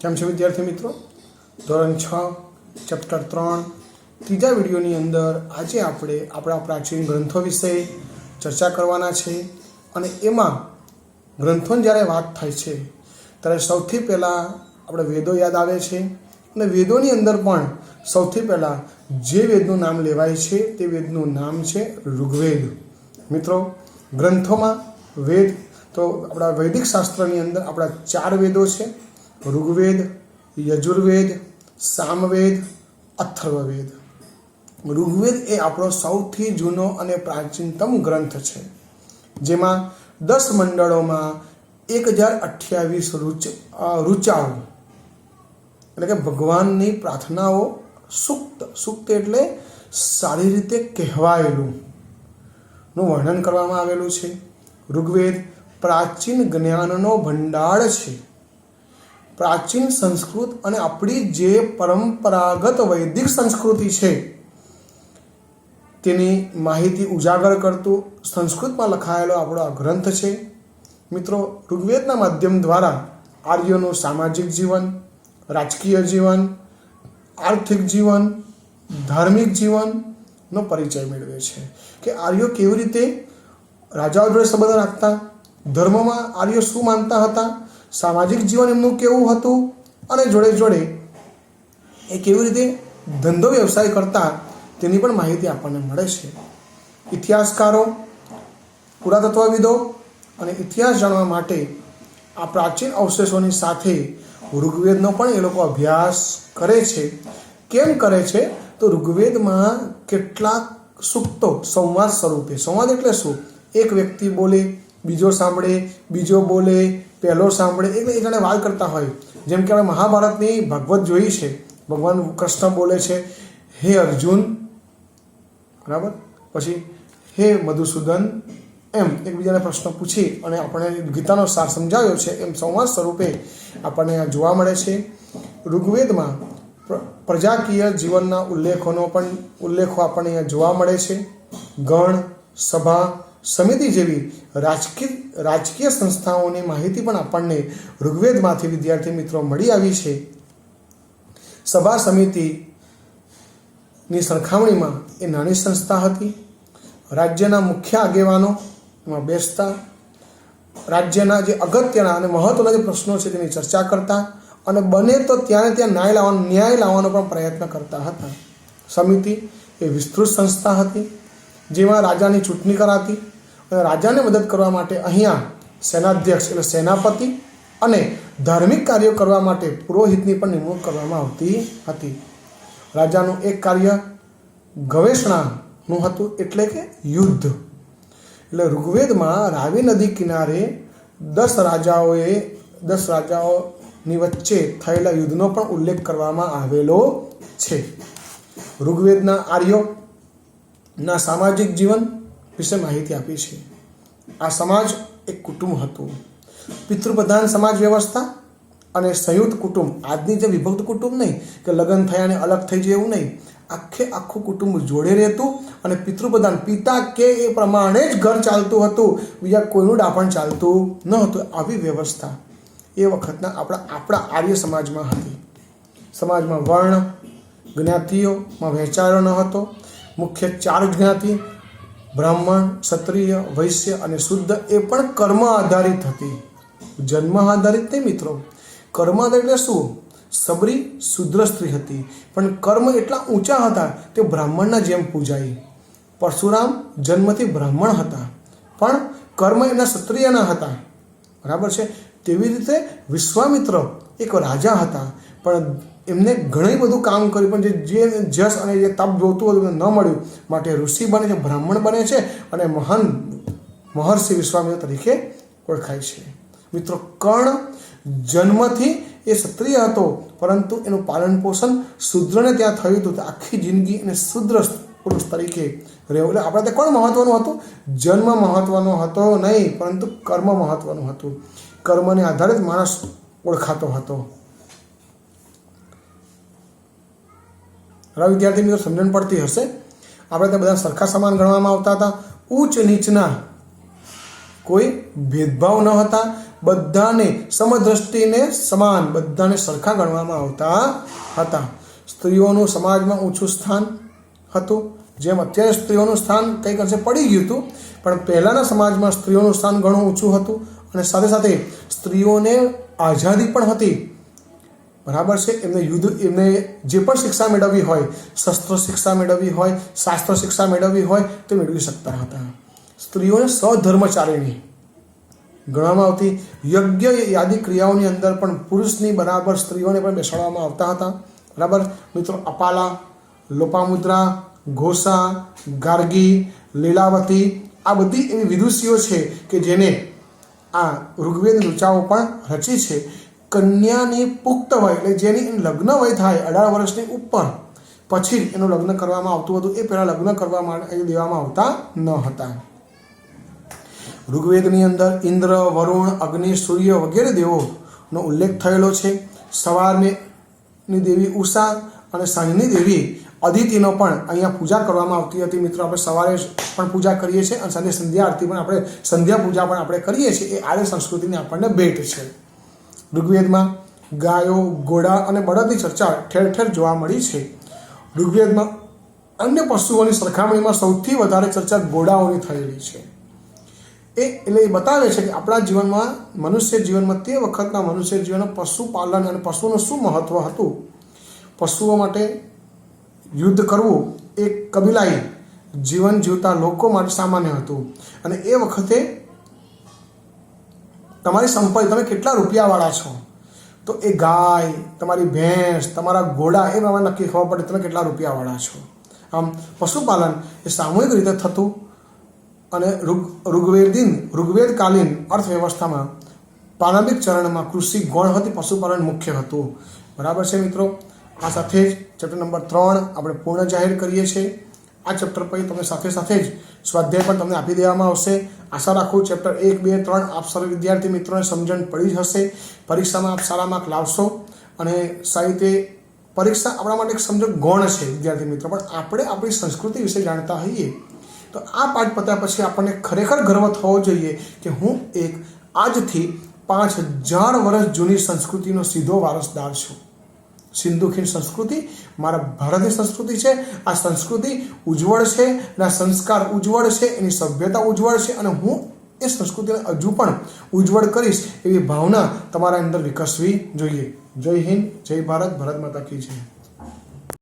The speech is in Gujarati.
કેમ છે વિદ્યાર્થી મિત્રો? ધોરણ 6 ચેપ્ટર 3 ત્રીજા વિડીયોની અંદર આજે આપણે આપણા પ્રાચીન ગ્રંથો વિશે ચર્ચા કરવાના છે. અને એમાં ગ્રંથોની જ્યારે વાત થાય છે ત્યારે સૌથી પહેલાં આપણે વેદો યાદ આવે છે. અને વેદોની અંદર પણ સૌથી પહેલાં જે વેદનું નામ લેવાય છે તે વેદનું નામ છે ઋગ્વેદ. મિત્રો, ગ્રંથોમાં વેદ તો આપણા વૈદિક શાસ્ત્રની અંદર આપણા 4 વેદો છે: ઋગ્વેદ, યજુર્વેદ, સામવેદ, અથર્વવેદ. ઋગ્વેદ એ આપણો સૌથી જૂનો અને પ્રાચીનતમ ગ્રંથ છે, જેમાં 10 મંડળોમાં 1028 ઋચાઓ એટલે કે ભગવાનની પ્રાર્થનાઓ, સૂક્ત એટલે સારી રીતે કહેવાયેલું નું વર્ણન કરવામાં આવેલું છે. ઋગ્વેદ પ્રાચીન જ્ઞાનનો ભંડાર છે. પ્રાચીન સંસ્કૃત અને આપણી જે પરંપરાગત વૈદિક સંસ્કૃતિ છે તેની માહિતી ઉજાગર કરતું સંસ્કૃતમાં લખાયેલો આપણો આ ગ્રંથ છે. મિત્રો, ઋગ્વેદના માધ્યમ દ્વારા આર્યોનું સામાજિક જીવન, રાજકીય જીવન, આર્થિક જીવન, ધાર્મિક જીવનનો પરિચય મેળવે છે કે આર્યો કેવી રીતે રાજાઓ જોડે સંબંધ રાખતા, ધર્મમાં આર્યો શું માનતા હતા, સામાજિક જીવન એમનું કેવું હતું, અને જોડે જોડે એ કેવી રીતે ધંધો વ્યવસાય કરતા તેની પણ માહિતી આપણને મળે છે. ઇતિહાસકારો, પુરાતત્વવિદો અને ઇતિહાસ જાણવા માટે આ પ્રાચીન અવશેષોની સાથે ઋગ્વેદનો પણ એ લોકો અભ્યાસ કરે છે. કેમ કરે છે? તો ઋગ્વેદમાં કેટલાક સૂક્તો સંવાદ સ્વરૂપે, સંવાદ એટલે શું? એક વ્યક્તિ બોલે, બીજો સાંભળે, બીજો બોલે, પહેલો સાંભળે, એટલે એ જાણે વાત કરતા હોય. જેમ કે આપણે મહાભારતની ભાગવત જોઈ છે, ભગવાન કૃષ્ણ બોલે છે, હે અર્જુન, બરાબર, પછી હે મધુસૂદન, એમ એકબીજાને પ્રશ્ન પૂછી અને આપણે ગીતાનો સાર સમજાવ્યો છે. એમ સંવાદ સ્વરૂપે આપણને જોવા મળે છે. ઋગ્વેદમાં પ્રજાકીય જીવનના ઉલ્લેખો આપણને અહીંયા જોવા મળે છે. ગણ, સભા, સમિતિ જેવી રાજકીય સંસ્થાઓની માહિતી પણ આપણને ઋગ્વેદમાંથી વિદ્યાર્થી મિત્રો મળી આવી છે. સભા સમિતિની સરખામણીમાં એ નાની સંસ્થા હતી. રાજ્યના મુખ્ય આગેવાનો એમાં બેસતા, રાજ્યના જે અગત્યના અને મહત્વના જે પ્રશ્નો છે તેની ચર્ચા કરતા, અને બને તો ત્યાં ન્યાય લાવવાનો પણ પ્રયત્ન કરતા હતા. સમિતિ એ વિસ્તૃત સંસ્થા હતી જેમાં રાજાની ચૂંટણી કરાતી, અને રાજાને મદદ કરવા માટે અહીંયા સેનાધ્યક્ષ એટલે સેનાપતિ અને ધાર્મિક કાર્યો કરવા માટે પુરોહિતની પણ નિમણૂક કરવામાં આવતી હતી. રાજાનું એક કાર્ય ગવેષણાનું હતું, એટલે કે યુદ્ધ. એટલે ઋગ્વેદમાં રાવી નદી કિનારે 10 રાજાઓની વચ્ચે થયેલા યુદ્ધનો પણ ઉલ્લેખ કરવામાં આવેલો છે. ઋગ્વેદના આર્યોના સામાજિક જીવન વિશે માહિતી આપી છે. આ સમાજ એક કુટુંબ હતું. પિતૃપ્રધાન સમાજ વ્યવસ્થા અને સંયુક્ત કુટુંબ. આજની જે વિભક્ત કુટુંબ નહીં કે લગ્ન થયા અને અલગ થઈ જાય એવું નહીં, આખું કુટુંબ જોડે રહેતું અને પિતૃપ્રધાન, પિતા કે એ પ્રમાણે જ ઘર ચાલતું હતું, બીજા કોઈનું ડાપણ ચાલતું ન હતું. આવી વ્યવસ્થા એ વખતના આપણા આર્ય સમાજમાં હતી. સમાજમાં વર્ણ જ્ઞાતિઓમાં વહેંચાયો ન હતો. મુખ્ય 4 જ્ઞાતિ બ્રાહ્મણ, ક્ષત્રિય, વૈશ્ય અને શુદ્ધ એ પણ કર્મ આધારિત હતી. જન્મ આધારિત નહીં મિત્રો. કર્મ આધારિત એટલે શું? સબરી શુદ્ર સ્ત્રી હતી, પણ કર્મ એટલા ઊંચા હતા તે બ્રાહ્મણના જેમ પૂજાય. પરશુરામ જન્મથી બ્રાહ્મણ હતા, પણ કર્મ એના ક્ષત્રિયના હતા, બરાબર છે. તેવી રીતે વિશ્વામિત્ર એક રાજા હતા, પણ એમને ઘણું બધું કામ કર્યું, પણ જે જશ અને જે તપ જોતું હતું ન મળ્યું, માટે ઋષિ બને છે, બ્રાહ્મણ બને છે અને મહાન મહર્ષિ વિશ્વામિત્ર તરીકે ઓળખાય છે. મિત્રો, કર્ણ જન્મથી એ ક્ષત્રિય હતો, પરંતુ એનું પાલન પોષણ શૂદ્રને ત્યાં થયું હતું. આખી જિંદગી એને શૂદ્ર પુરુષ તરીકે રહેવું. એટલે આપણે ત્યાં કોણ મહત્વનું હતું? જન્મ મહત્વનો હતો નહીં, પરંતુ કર્મ મહત્વનું હતું. કર્મને આધારે જ માણસ ઓળખાતો હતો. હવે વિદ્યાર્થી મિત્રો સમજણ પડતી હશે. આપણે ત્યાં બધા સરખા સમાન ગણવામાં આવતા હતા. ઉચ્ચ નીચના કોઈ ભેદભાવ ન હતા. બધાને સમદ્રષ્ટિને સમાન, બધાને સરખા ગણવામાં આવતા હતા. સ્ત્રીઓનું સમાજમાં ઊંચું સ્થાન હતું. જેમ અત્યારે સ્ત્રીઓનું સ્થાન કંઈક અંશે પડી ગયું હતું, પણ પહેલાંના સમાજમાં સ્ત્રીઓનું સ્થાન ઘણું ઊંચું હતું. અને સાથે સાથે સ્ત્રીઓને આઝાદી પણ હતી. બરાબર છે. એમને જે પણ શિક્ષા મેળવવી હોય, શસ્ત્ર શિક્ષા મેળવવી હોય, શાસ્ત્ર શિક્ષા મેળવવી હોય, તે મેળવી શકતા હતા. સ્ત્રીઓને સધર્મચારિણી ગણવામાં આવતી. યજ્ઞ યાદી ક્રિયાઓની અંદર પણ પુરુષની બરાબર સ્ત્રીઓને પણ બેસાડવામાં આવતા હતા. બરાબર મિત્રો, અપાલા, લોપામુદ્રા, ઘોષા, ગાર્ગી, લીલાવતી, આ બધી એવી વિદુષીઓ છે કે જેને આ ઋગ્વેદની ઋચાઓ પણ રચી છે. કન્યાની પુખ્ત વય, એટલે જેની લગ્ન વય થાય 18 વર્ષની ઉપર, પછી એનું લગ્ન કરવામાં આવતું હતું. એ પહેલાં લગ્ન કરવા માટે દેવામાં આવતા ન હતા. ઋગ્વેદની અંદર ઇન્દ્ર, વરુણ, અગ્નિ, સૂર્ય વગેરે દેવોનો ઉલ્લેખ થયેલો છે. સવારની દેવી ઉષા અને સાંજની દેવી અદિતિનો પણ અહીંયા પૂજા કરવામાં આવતી હતી. મિત્રો, આપણે સવારે પણ પૂજા કરીએ છીએ અને સાંજે સંધ્યા આરતી પણ આપણે સંધ્યા પૂજા પણ આપણે કરીએ છીએ. એ આર્ય સંસ્કૃતિની આપણને ભેટ છે. ઋગ્વેદમાં ગાયો, ઘોડા અને બળદની ચર્ચા ઠેર ઠેર જોવા મળી છે. ઋગ્વેદમાં અન્ય પશુઓની સરખામણીમાં સૌથી વધારે ચર્ચા ઘોડાઓની થયેલી છે. એટલે એ બતાવે છે કે આપણા જીવનમાં, મનુષ્ય જીવનમાં, તે વખતના મનુષ્ય જીવનમાં પશુપાલન અને પશુનું શું મહત્વ હતું. પશુઓ માટે યુદ્ધ કરવું એ કબીલાઈ જીવન જીવતા લોકો માટે સામાન્ય હતું. અને એ વખતે તમારી સંપત્તિ, તમે કેટલા રૂપિયાવાળા છો, તો એ ગાય, તમારી ભેંસ, તમારા ઘોડા, એ પ્રમાણે નક્કી ખબર પડે તમે કેટલા રૂપિયાવાળા છો. આમ પશુપાલન એ સામૂહિક રીતે થતું. અને ઋગ્વેદકાલીન અર્થવ્યવસ્થામાં પ્રારંભિક ચરણમાં કૃષિ ગૌણ હતી, પશુપાલન મુખ્ય હતું. બરાબર છે મિત્રો. આ સાથે જ ચેપ્ટર નંબર 3 આપણે પૂર્ણ જાહેર કરીએ છીએ. આ ચેપ્ટર પછી તમે સાથે જ સ્વાધ્યાય પણ તમને આપી દેવામાં આવશે. આશા રાખું ચેપ્ટર 1, 2, 3 આપ સર્વ વિદ્યાર્થી મિત્રોને સમજણ પડી જ હશે. પરીક્ષામાં આપ સારા માર્ક લાવશો. અને સાહિત્ય પરીક્ષા આપણા માટે એક સમજો ગૌણ છે વિદ્યાર્થી મિત્રો, પણ આપણે આપણી સંસ્કૃતિ વિશે જાણતા હોઈએ તો આ પાઠ પત્યા પછી આપણને ખરેખર ગર્વ થવો જોઈએ કે હું એક આજથી 5000 વર્ષ જૂની સંસ્કૃતિનો સીધો વારસદાર છું. સિંધુ ખીણ સંસ્કૃતિ મારા ભારતની સંસ્કૃતિ છે. આ સંસ્કૃતિ ઉજ્જવળ છે, એના સંસ્કાર ઉજ્જવળ છે, એની સભ્યતા ઉજ્જવળ છે, અને હું એ સંસ્કૃતિને હજુ પણ ઉજ્જવળ કરીશ એવી ભાવના તમારા અંદર વિકસવી જોઈએ. જય હિન્દ, જય ભારત, ભારત માતા કી જય.